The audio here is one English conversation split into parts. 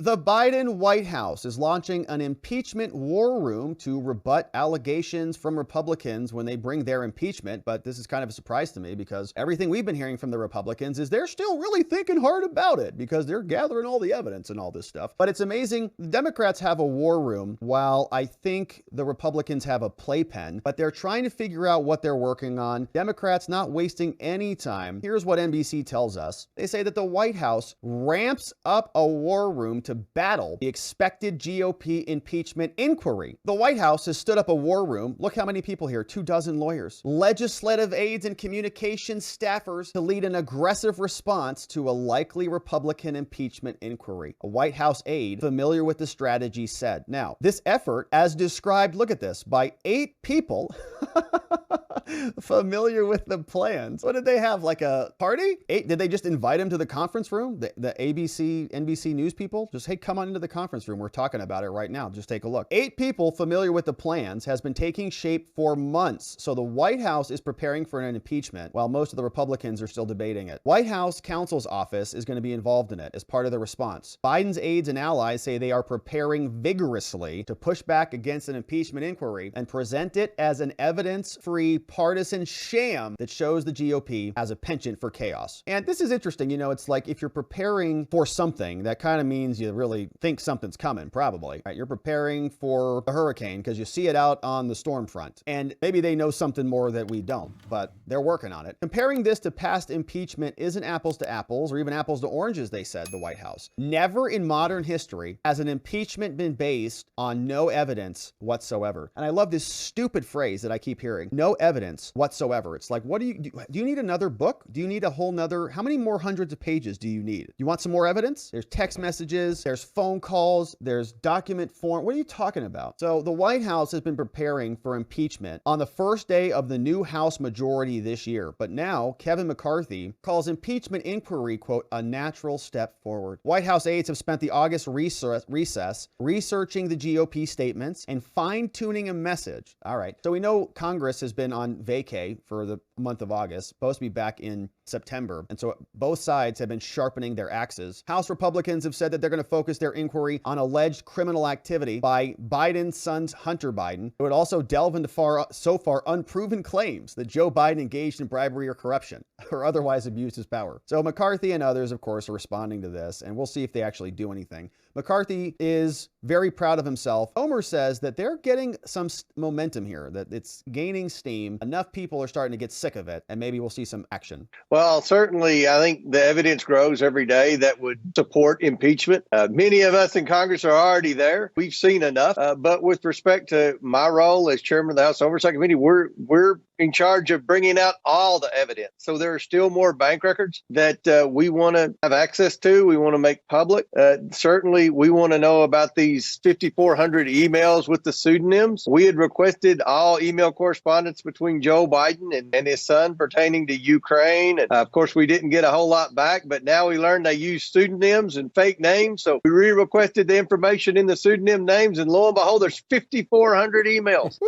The Biden White House is launching an impeachment war room to rebut allegations from Republicans when they bring their impeachment. But this is kind of a surprise to me because everything we've been hearing from the Republicans is they're still really thinking hard about it because they're gathering all the evidence and all this stuff. But it's amazing. The Democrats have a war room while I think the Republicans have a playpen, but they're trying to figure out what they're working on. Democrats not wasting any time. Here's what NBC tells us. They say that the White House ramps up a war room to battle the expected GOP impeachment inquiry. The White House has stood up a war room. Look how many people here, 24 lawyers, legislative aides and communications staffers to lead an aggressive response to a likely Republican impeachment inquiry. A White House aide familiar with the strategy said. Now, this effort, as described, look at this, by 8 people familiar with the plans. What did they have, like a party? 8? Did they just invite him to the conference room? The ABC, NBC News people? Just, hey, come on into the conference room. We're talking about it right now. Just take a look. 8 people familiar with the plans has been taking shape for months. So the White House is preparing for an impeachment while most of the Republicans are still debating it. White House counsel's office is going to be involved in it as part of the response. Biden's aides and allies say they are preparing vigorously to push back against an impeachment inquiry and present it as an evidence-free partisan sham that shows the GOP as a penchant for chaos. And this is interesting. You know, it's like if you're preparing for something, that kind of means you really think something's coming, probably. Right? You're preparing for a hurricane because you see it out on the storm front. And maybe they know something more that we don't, but they're working on it. Comparing this to past impeachment isn't apples to apples or even apples to oranges, they said, the White House. Never in modern history has an impeachment been based on no evidence whatsoever. And I love this stupid phrase that I keep hearing, no evidence whatsoever. It's like, what do you need another book? Do you need a whole nother, how many more hundreds of pages do you need? You want some more evidence? There's text messages, there's phone calls, there's document form. What are you talking about? So the White House has been preparing for impeachment on the first day of the new House majority this year. But now Kevin McCarthy calls impeachment inquiry, quote, a natural step forward. White House aides have spent the August recess researching the GOP statements and fine-tuning a message. All right. So we know Congress has been on vacay for the month of August, supposed to be back in September. And so both sides have been sharpening their axes. House Republicans have said that they're going to focus their inquiry on alleged criminal activity by Biden's son's Hunter Biden. It would also delve into so far unproven claims that Joe Biden engaged in bribery or corruption or otherwise abused his power. So McCarthy and others, of course, are responding to this, and we'll see if they actually do anything. McCarthy is very proud of himself. Homer says that they're getting some momentum here, that it's gaining steam. Enough people are starting to get sick of it, and maybe we'll see some action. Well, certainly, I think the evidence grows every day that would support impeachment. Many of us in Congress are already there. We've seen enough. But with respect to my role as chairman of the House Oversight Committee, we're in charge of bringing out all the evidence. So there are still more bank records that we want to have access to. We want to make public. Certainly, we want to know about these 5,400 emails with the pseudonyms. We had requested all email correspondence between Joe Biden and his son pertaining to Ukraine. And of course, we didn't get a whole lot back, but now we learned they use pseudonyms and fake names. So we re-requested the information in the pseudonym names, and lo and behold, there's 5,400 emails.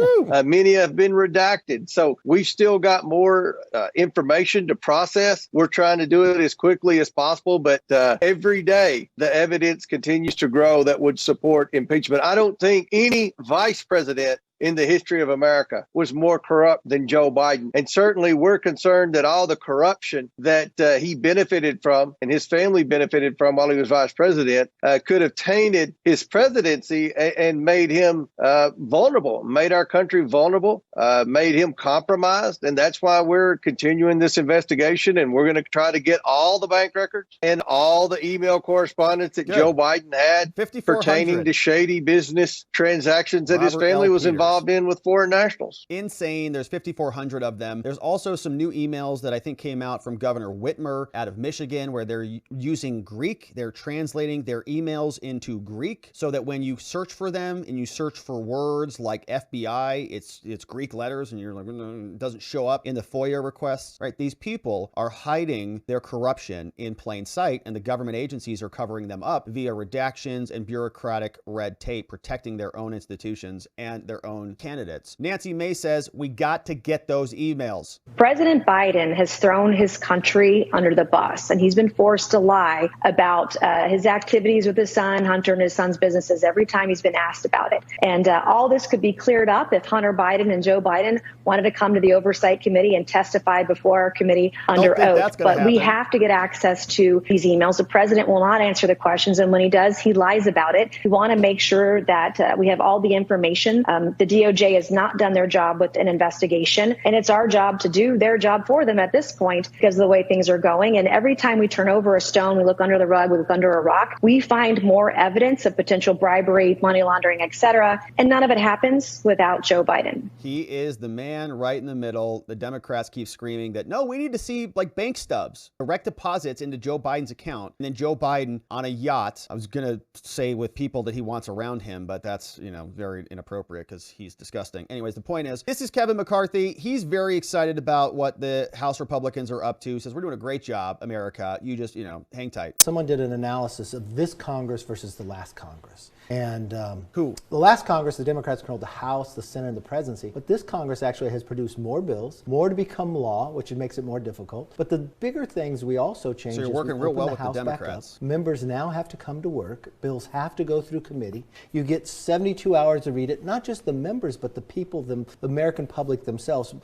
Many have been redacted. So we've still got more information to process. We're trying to do it as quickly as possible, but every day the evidence continues to grow that would support impeachment. I don't think any vice president in the history of America was more corrupt than Joe Biden. And certainly we're concerned that all the corruption that he benefited from and his family benefited from while he was vice president could have tainted his presidency and made him vulnerable, made our country vulnerable, made him compromised. And that's why we're continuing this investigation. And we're going to try to get all the bank records and all the email correspondence that Joe Biden had pertaining to shady business transactions that his family was involved in with foreign nationals. Insane. There's 5,400 of them. There's also some new emails that I think came out from Governor Whitmer out of Michigan where they're using Greek. They're translating their emails into Greek so that when you search for them and you search for words like FBI, it's Greek letters and you're like, it doesn't show up in the FOIA requests, right? These people are hiding their corruption in plain sight, and the government agencies are covering them up via redactions and bureaucratic red tape, protecting their own institutions and their own own candidates. Nancy Mace says we got to get those emails. President Biden has thrown his country under the bus, and he's been forced to lie about his activities with his son, Hunter, and his son's businesses every time he's been asked about it. And all this could be cleared up if Hunter Biden and Joe Biden wanted to come to the Oversight Committee and testify before our committee under oath. But we have to get access to these emails. The president will not answer the questions, and when he does, he lies about it. We want to make sure that we have all the information. The DOJ has not done their job with an investigation, and it's our job to do their job for them at this point because of the way things are going. And every time we turn over a stone, we look under the rug, we look under a rock, we find more evidence of potential bribery, money laundering, etc. And none of it happens without Joe Biden. He is the man right in the middle. The Democrats keep screaming that, no, we need to see like bank stubs, direct deposits into Joe Biden's account. And then Joe Biden on a yacht. I was going to say with people that he wants around him, but that's, very inappropriate because he's disgusting. Anyways, the point is, this is Kevin McCarthy. He's very excited about what the House Republicans are up to. He says, we're doing a great job, America. You just, hang tight. Someone did an analysis of this Congress versus the last Congress. And who? The last Congress, the Democrats controlled the House, the Senate, and the presidency. But this Congress actually has produced more bills, more to become law, which makes it more difficult. But the bigger things we also changed. So you're working real well with the Democrats. Members now have to come to work. Bills have to go through committee. You get 72 hours to read it. Not just the members, but the people, the American public themselves.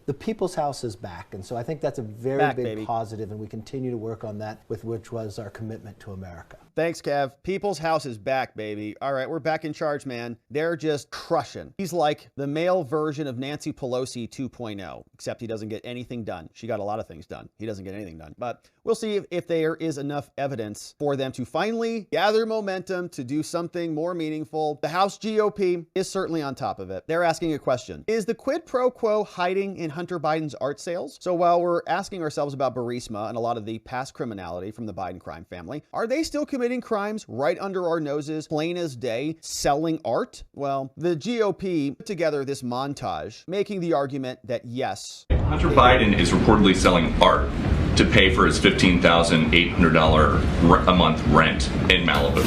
The People's House is back. And so I think that's a very big positive, and we continue to work on that, with which was our commitment to America. Thanks, Kev. People's House is back, baby. All right, we're back in charge, man. They're just crushing. He's like the male version of Nancy Pelosi 2.0, except he doesn't get anything done. She got a lot of things done. He doesn't get anything done. But we'll see if there is enough evidence for them to finally gather momentum to do something more meaningful. The House GOP is certainly on top of it. They're asking a question. Is the quid pro quo hiding in Hunter Biden's art sales? So while we're asking ourselves about Burisma and a lot of the past criminality from the Biden crime family, are they still committing crimes right under our noses, plain as day, selling art? Well, the GOP put together this montage making the argument that yes. Hunter Biden is reportedly selling art to pay for his $15,800 a month rent in Malibu.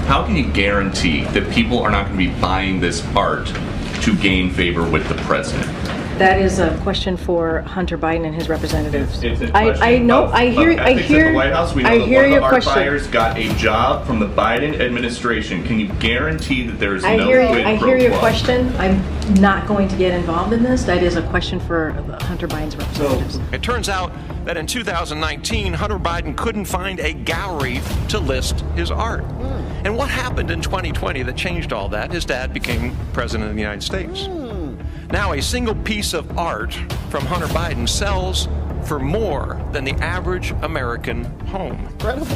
How can you guarantee that people are not going to be buying this art to gain favor with the president? That is a question for Hunter Biden and his representatives. It's a I know. I hear the White House. We know that one of the art buyers question. got a job from the Biden administration. Can you guarantee that there's no quid pro quo? I hear your question. I'm not going to get involved in this. That is a question for Hunter Biden's representatives. It turns out that in 2019, Hunter Biden couldn't find a gallery to list his art. And what happened in 2020 that changed all that? His dad became president of the United States. Now, a single piece of art from Hunter Biden sells for more than the average American home. Incredible.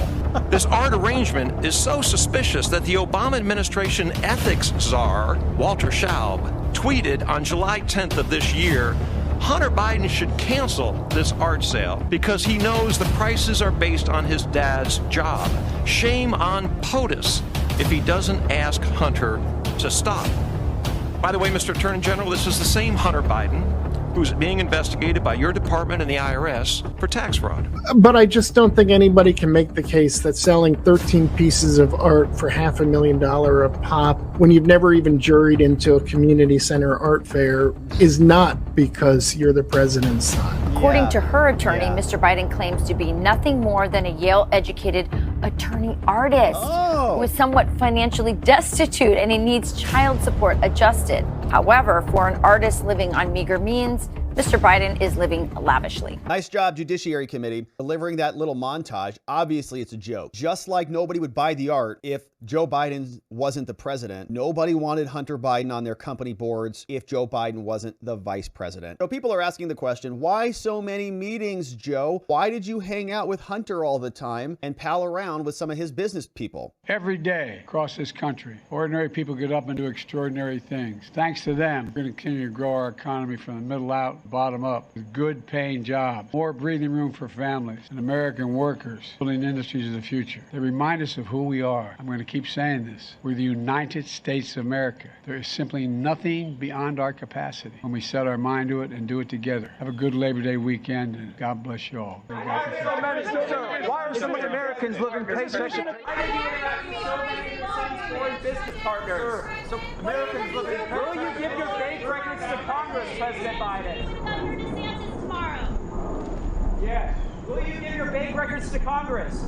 This art arrangement is so suspicious that the Obama administration ethics czar, Walter Schaub, tweeted on July 10th of this year, Hunter Biden should cancel this art sale because he knows the prices are based on his dad's job. Shame on POTUS if he doesn't ask Hunter to stop. By the way, Mr. Attorney General, this is the same Hunter Biden who's being investigated by your department and the IRS for tax fraud. But I just don't think anybody can make the case that selling 13 pieces of art for $500,000 a pop when you've never even juried into a community center art fair is not because you're the president's son. According to her attorney, Mr. Biden claims to be nothing more than a Yale-educated attorney artist who is somewhat financially destitute and he needs child support adjusted. However, for an artist living on meager means, Mr. Biden is living lavishly. Nice job, Judiciary Committee, delivering that little montage. Obviously, it's a joke. Just like nobody would buy the art if Joe Biden wasn't the president. Nobody wanted Hunter Biden on their company boards if Joe Biden wasn't the vice president. So people are asking the question, why so many meetings, Joe? Why did you hang out with Hunter all the time and pal around with some of his business people? Every day across this country, ordinary people get up and do extraordinary things. Thanks to them, we're going to continue to grow our economy from the middle out, bottom up, with good paying jobs, more breathing room for families and American workers, building industries of the future. They remind us of who we are. I'm going to keep saying this. We're the United States of America. There is simply nothing beyond our capacity when we set our mind to it and do it together. Have a good Labor Day weekend, and God bless you all. Why are so many Americans living paycheck to paycheck? partners. So Americans look at. Will you give your bank records to Congress, President Biden? Governor DeSantis tomorrow. Yes. Will you give your bank records to Congress?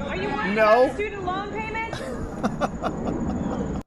Are you worried No. about student loan payments?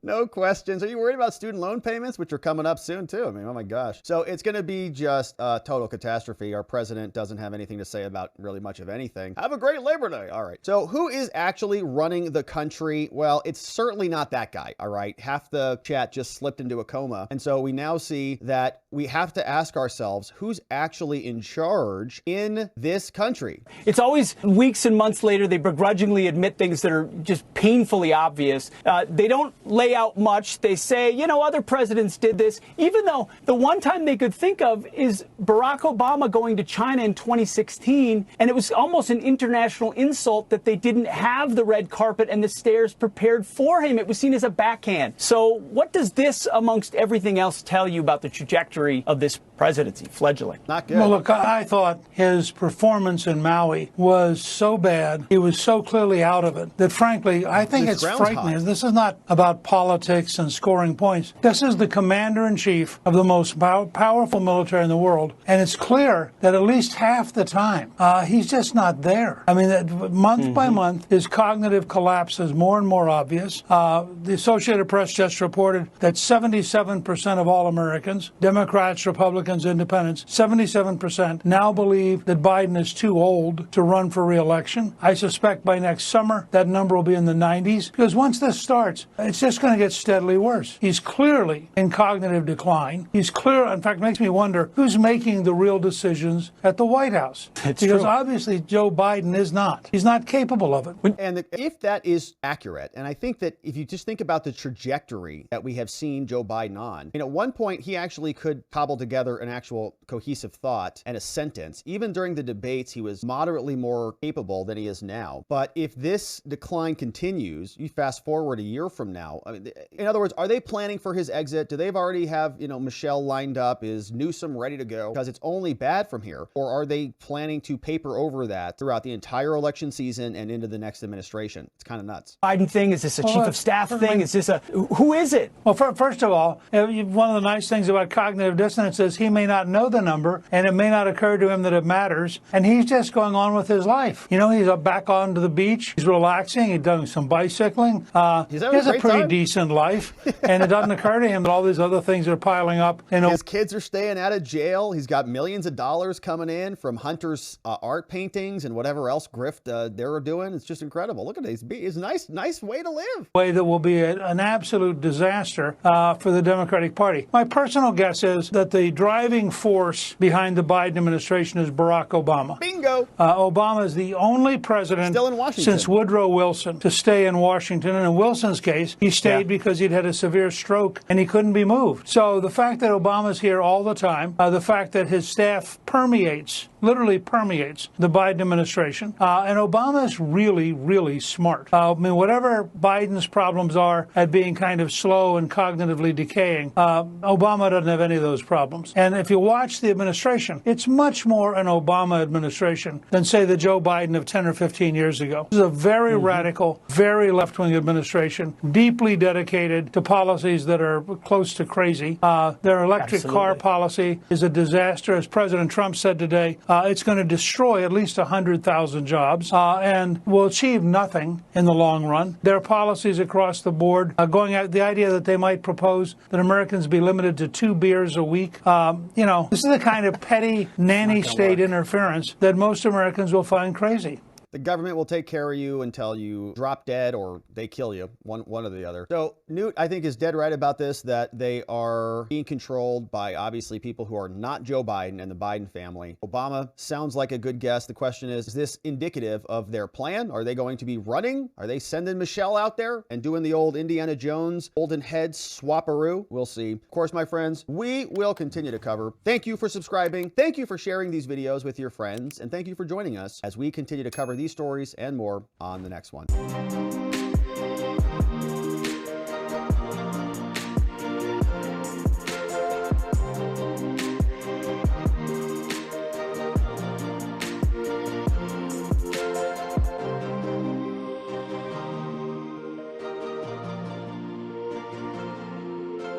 No questions. Are you worried about student loan payments, which are coming up soon too? I mean, oh my gosh. So it's going to be just a total catastrophe. Our president doesn't have anything to say about really much of anything. Have a great Labor Day. All right. So who is actually running the country? Well, it's certainly not that guy. All right. Half the chat just slipped into a coma. And so we now see that we have to ask ourselves who's actually in charge in this country. It's always weeks and months later, they begrudgingly admit things that are just painfully obvious. They don't lay out much. They say, you know, other presidents did this, even though the one time they could think of is Barack Obama going to China in 2016. And it was almost an international insult that they didn't have the red carpet and the stairs prepared for him. It was seen as a backhand. So what does this, amongst everything else, tell you about the trajectory of this presidency fledgling? Not good. Well, look, I thought his performance in Maui was so bad. He was so clearly out of it that, frankly, I think it's frightening. This is not about politics and scoring points. This is the commander-in-chief of the most powerful military in the world. And it's clear that at least half the time, he's just not there. I mean, month by month, his cognitive collapse is more and more obvious. The Associated Press just reported that 77% of all Americans, Democrats, Republicans, Independents, 77% now believe that Biden is too old to run for re-election. I suspect by next summer that number will be in the 90s, because once this starts, it's just going to get steadily worse. He's clearly in cognitive decline. He's clear, in fact, it makes me wonder who's making the real decisions at the White House. Because obviously Joe Biden is not. He's not capable of it. And if that is accurate, and I think that if you just think about the trajectory that we have seen Joe Biden on, at one point he actually could cobble together an actual cohesive thought and a sentence. Even during the debates, he was moderately more capable than he is now. But if this decline continues, you fast forward a year from now, I mean, in other words, are they planning for his exit? Do they already have, Michelle lined up? Is Newsom ready to go? Because it's only bad from here. Or are they planning to paper over that throughout the entire election season and into the next administration? It's kind of nuts. Biden thing? Is this a chief of staff thing? Is this who is it? Well, first of all, one of the nice things about cognitive dissonance is he may not know the number, and it may not occur to him that it matters, and he's just going on with his life. He's back onto the beach. He's relaxing. He's doing some bicycling. He has a pretty decent life, and it doesn't occur to him that all these other things are piling up. His kids are staying out of jail. He's got millions of dollars coming in from Hunter's art paintings and whatever else grift they're doing. It's just incredible. Look at this. It's a nice way to live. Way that will be an absolute disaster for the Democratic Party. My personal guess is that the driving force behind the Biden administration is Barack Obama. Bingo. Obama is the only president still in Washington since Woodrow Wilson to stay in Washington. And in Wilson's case, he stayed because he'd had a severe stroke and he couldn't be moved. So the fact that Obama's here all the time, the fact that his staff literally permeates the Biden administration, and Obama's really, really smart. Whatever Biden's problems are at being kind of slow and cognitively decaying, Obama doesn't have any of those problems. And if you watch the administration, it's much more an Obama administration than, say, the Joe Biden of 10 or 15 years ago. This is a very radical, very left-wing administration, deeply dedicated to policies that are close to crazy. Their electric car policy is a disaster. As President Trump said today, it's going to destroy at least 100,000 jobs and will achieve nothing in the long run. Their policies across the board, going at the idea that they might propose that Americans be limited to 2 beers a week. This is the kind of petty nanny state interference that most Americans will find crazy. The government will take care of you until you drop dead or they kill you, one or the other. So Newt, I think, is dead right about this, that they are being controlled by obviously people who are not Joe Biden and the Biden family. Obama sounds like a good guess. The question is this indicative of their plan? Are they going to be running? Are they sending Michelle out there and doing the old Indiana Jones golden head swaparoo? We'll see. Of course, my friends, we will continue to cover. Thank you for subscribing. Thank you for sharing these videos with your friends. And thank you for joining us as we continue to cover these stories and more on the next one.